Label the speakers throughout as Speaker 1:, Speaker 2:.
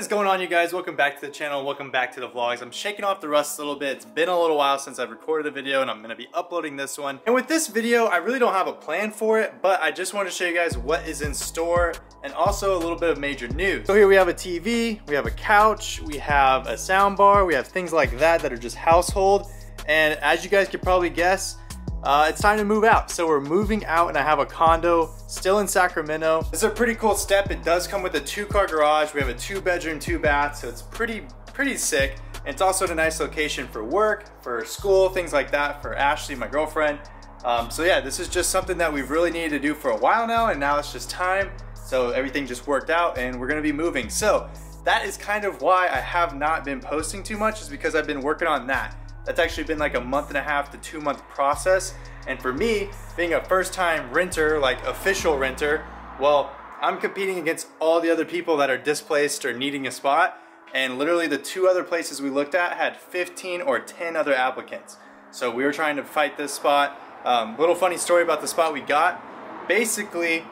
Speaker 1: going on, you guys? Welcome back to the channel. Welcome back to the vlogs. I'm shaking off the rust a little bit. It's been a little while since I've recorded a video, and I'm going to be uploading this one. And with this video, I really don't have a plan for it, but I just want to show you guys what is in store and also a little bit of major news. So here we have a TV, we have a couch, we have a sound bar, we have things like that that are just household. And as you guys could probably guess, it's time to move out. So we're moving out, and I have a condo still in Sacramento. This is a pretty cool step. It does come with a 2-car garage. We have a 2-bedroom, 2-bath, so it's pretty sick. And it's also in a nice location for work, for school, things like that, for Ashley, my girlfriend. So yeah, this is just something that we've really needed to do for a while now, and now it's just time. So everything just worked out, and we're gonna be moving. So that is kind of why I have not been posting too much, is because I've been working on that. That's actually been like a 1.5 to 2 month process. And for me, being a first time renter, like official renter, well, I'm competing against all the other people that are displaced or needing a spot. And literally the 2 other places we looked at had 15 or 10 other applicants. So we were trying to fight this spot. Little funny story about the spot we got. Basically,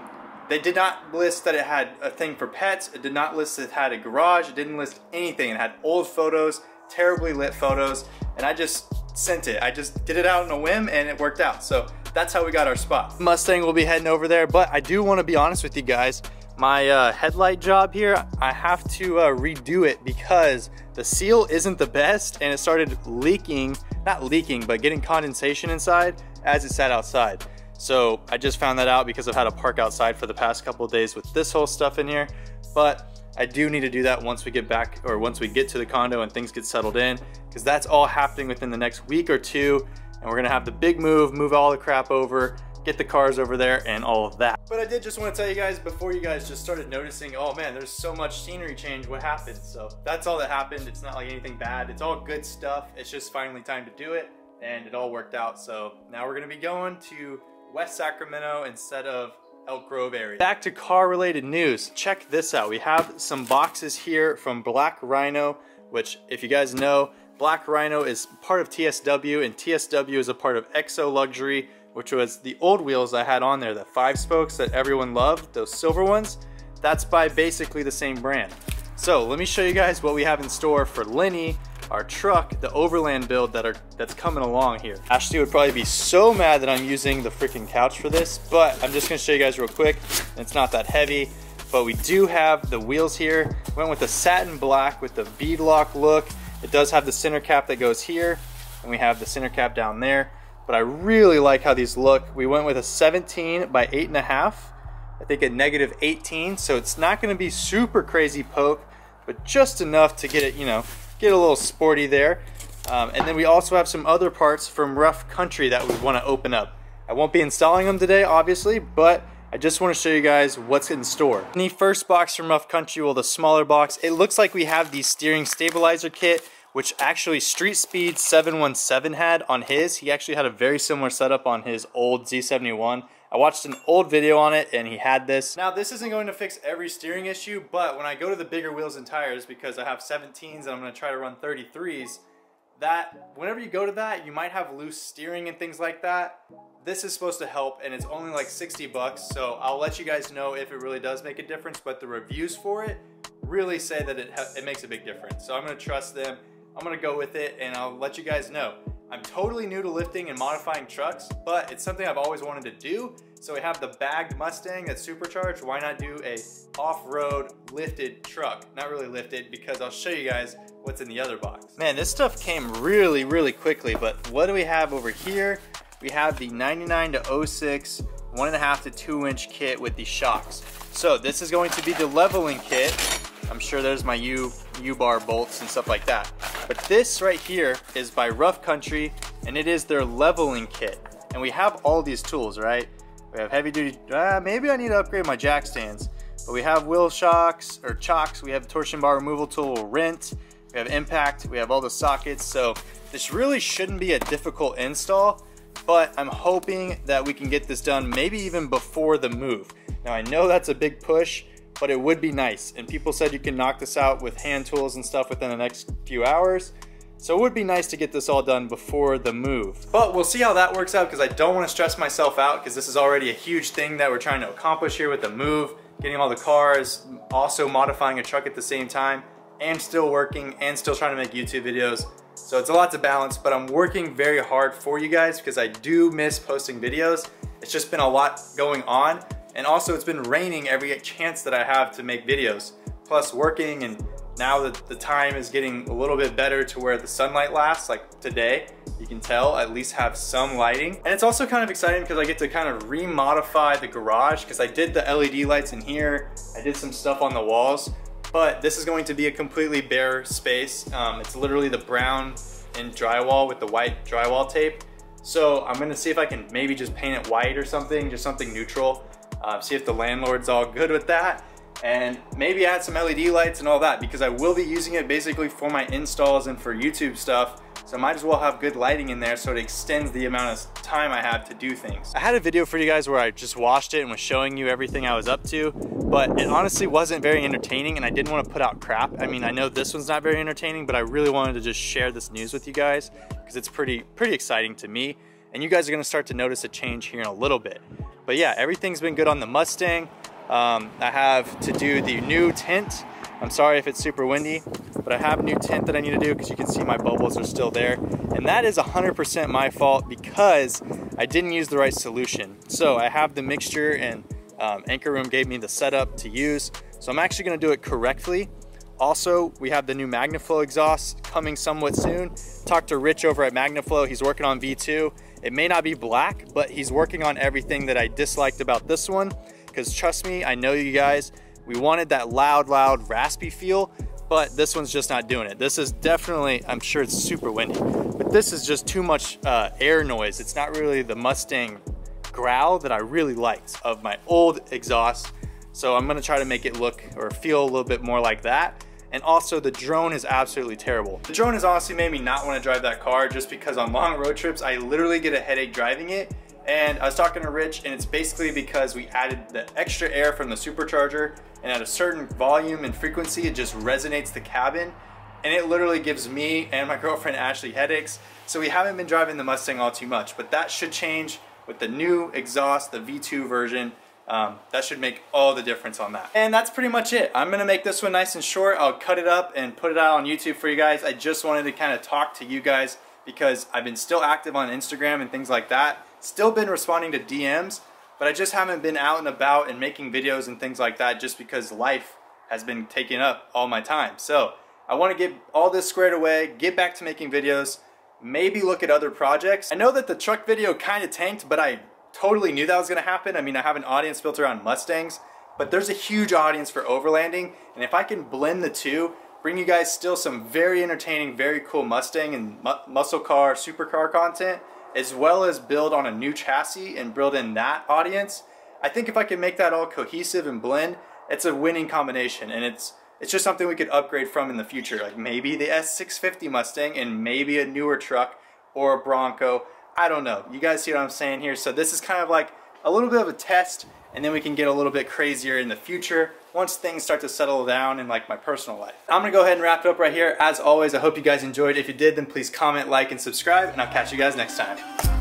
Speaker 1: they did not list that it had a thing for pets. It did not list that it had a garage. It didn't list anything. It had old photos, terribly lit photos, and I just sent it. I just did it out on a whim, and it worked out. So that's how we got our spot. Mustang will be heading over there, but I do want to be honest with you guys. My headlight job here, I have to redo it because the seal isn't the best, and it started leaking, not leaking, but getting condensation inside as it sat outside. So I just found that out because I've had to park outside for the past couple of days with this whole stuff in here. But I do need to do that once we get back, or once we get to the condo and things get settled in, because that's all happening within the next week or 2. And we're gonna have the big move all the crap over, get the cars over there, and all of that. But I did just want to tell you guys, before you guys just started noticing, oh man, there's so much scenery change, what happened? So that's all that happened. It's not like anything bad. It's all good stuff. It's just finally time to do it, and it all worked out. So now we're gonna be going to West Sacramento instead of Elk Grove area. Back to car related news. Check this out. We have some boxes here from Black Rhino, which if you guys know, Black Rhino is part of TSW, and TSW is a part of Exo Luxury, which was the old wheels I had on there, the 5 spokes that everyone loved, those silver ones. That's by basically the same brand. So let me show you guys what we have in store for Lenny, our truck, the Overland build that's coming along here. Ashley would probably be so mad that I'm using the freaking couch for this, but I'm just gonna show you guys real quick. It's not that heavy, but we do have the wheels here. Went with the satin black with the beadlock look. It does have the center cap that goes here, and we have the center cap down there. But I really like how these look. We went with a 17 by 8.5. I think a -18, so it's not gonna be super crazy poke, but just enough to get it, you know, get a little sporty there. And then we also have some other parts from Rough Country that we want to open up. I won't be installing them today, obviously, but I just want to show you guys what's in store. In the first box from Rough Country, well, the smaller box, it looks like we have the steering stabilizer kit, which actually Street Speed 717 had on his. He actually had a very similar setup on his old Z71. I watched an old video on it, and he had this. Now, this isn't going to fix every steering issue, but when I go to the bigger wheels and tires, because I have 17s and I'm going to try to run 33s, that whenever you go to that, you might have loose steering and things like that. This is supposed to help, and it's only like 60 bucks, so I'll let you guys know if it really does make a difference, but the reviews for it really say that it makes a big difference. So I'm going to trust them. I'm going to go with it, and I'll let you guys know. I'm totally new to lifting and modifying trucks, but it's something I've always wanted to do. So we have the bagged Mustang that's supercharged. Why not do a off-road lifted truck? Not really lifted, because I'll show you guys what's in the other box. Man, this stuff came really quickly, but what do we have over here? We have the 99 to 06 1.5 to 2 inch kit with the shocks. So this is going to be the leveling kit. I'm sure there's my U-bar bolts and stuff like that. But this right here is by Rough Country, and it is their leveling kit. And we have all these tools, right? We have heavy duty, maybe I need to upgrade my jack stands. But we have wheel shocks, or chocks, we have the torsion bar removal tool, Rent, we have impact, we have all the sockets. So this really shouldn't be a difficult install, but I'm hoping that we can get this done maybe even before the move. Now I know that's a big push, but it would be nice. And people said you can knock this out with hand tools and stuff within the next few hours. So it would be nice to get this all done before the move. But we'll see how that works out, because I don't want to stress myself out, because this is already a huge thing that we're trying to accomplish here with the move, getting all the cars, also modifying a truck at the same time. and still working and still trying to make YouTube videos. So it's a lot to balance, but I'm working very hard for you guys because I do miss posting videos. It's just been a lot going on, and also it's been raining every chance that I have to make videos. Plus working, and now that the time is getting a little bit better to where the sunlight lasts, like today, you can tell, at least have some lighting. And it's also kind of exciting because I get to kind of remodify the garage because I did the LED lights in here, I did some stuff on the walls, but this is going to be a completely bare space. It's literally the brown and drywall with the white drywall tape. So I'm gonna see if I can maybe just paint it white or something, just something neutral. See if the landlord's all good with that. And maybe add some LED lights and all that, because I will be using it basically for my installs and for YouTube stuff. So I might as well have good lighting in there so it extends the amount of time I have to do things. I had a video for you guys where I just washed it and was showing you everything I was up to, but it honestly wasn't very entertaining and I didn't want to put out crap. I mean, I know this one's not very entertaining, but I really wanted to just share this news with you guys because it's pretty exciting to me. And you guys are gonna start to notice a change here in a little bit. But yeah, everything's been good on the Mustang. I have to do the new tint. I'm sorry if it's super windy, but I have new tint that I need to do because you can see my bubbles are still there. And that is 100% my fault because I didn't use the right solution. So I have the mixture, and Anchor Room gave me the setup to use. So I'm actually gonna do it correctly. Also, we have the new MagnaFlow exhaust coming somewhat soon. Talked to Rich over at MagnaFlow, he's working on V2. It may not be black, but he's working on everything that I disliked about this one. Because trust me, I know you guys, we wanted that loud, raspy feel, but this one's just not doing it. This is definitely, I'm sure it's super windy, but this is just too much air noise. It's not really the Mustang growl that I really liked of my old exhaust. So I'm gonna try to make it look or feel a little bit more like that. And also the drone is absolutely terrible. The drone has honestly made me not wanna drive that car just because on long road trips, I literally get a headache driving it. And I was talking to Rich, and it's basically because we added the extra air from the supercharger, and at a certain volume and frequency, it just resonates the cabin, and it literally gives me and my girlfriend Ashley headaches. So we haven't been driving the Mustang all too much, but that should change with the new exhaust, the V2 version. That should make all the difference on that. And that's pretty much it. I'm gonna make this one nice and short. I'll cut it up and put it out on YouTube for you guys. I just wanted to kind of talk to you guys because I've been still active on Instagram and things like that. Still been responding to DMs, but I just haven't been out and about and making videos and things like that just because life has been taking up all my time. So I want to get all this squared away, get back to making videos, maybe look at other projects. I know that the truck video kind of tanked, but I totally knew that was going to happen. I mean, I have an audience built around Mustangs, but there's a huge audience for overlanding, and if I can blend the two, bring you guys still some very entertaining, very cool Mustang and muscle car, supercar content, as well as build on a new chassis and build in that audience, I think if I can make that all cohesive and blend, it's a winning combination, and it's just something we could upgrade from in the future, like maybe the S650 Mustang and maybe a newer truck or a Bronco. I don't know. You guys see what I'm saying here? So this is kind of like a little bit of a test, and then we can get a little bit crazier in the future once things start to settle down in like my personal life. I'm gonna go ahead and wrap it up right here. As always, I hope you guys enjoyed. If you did, then please comment, like, and subscribe, and I'll catch you guys next time.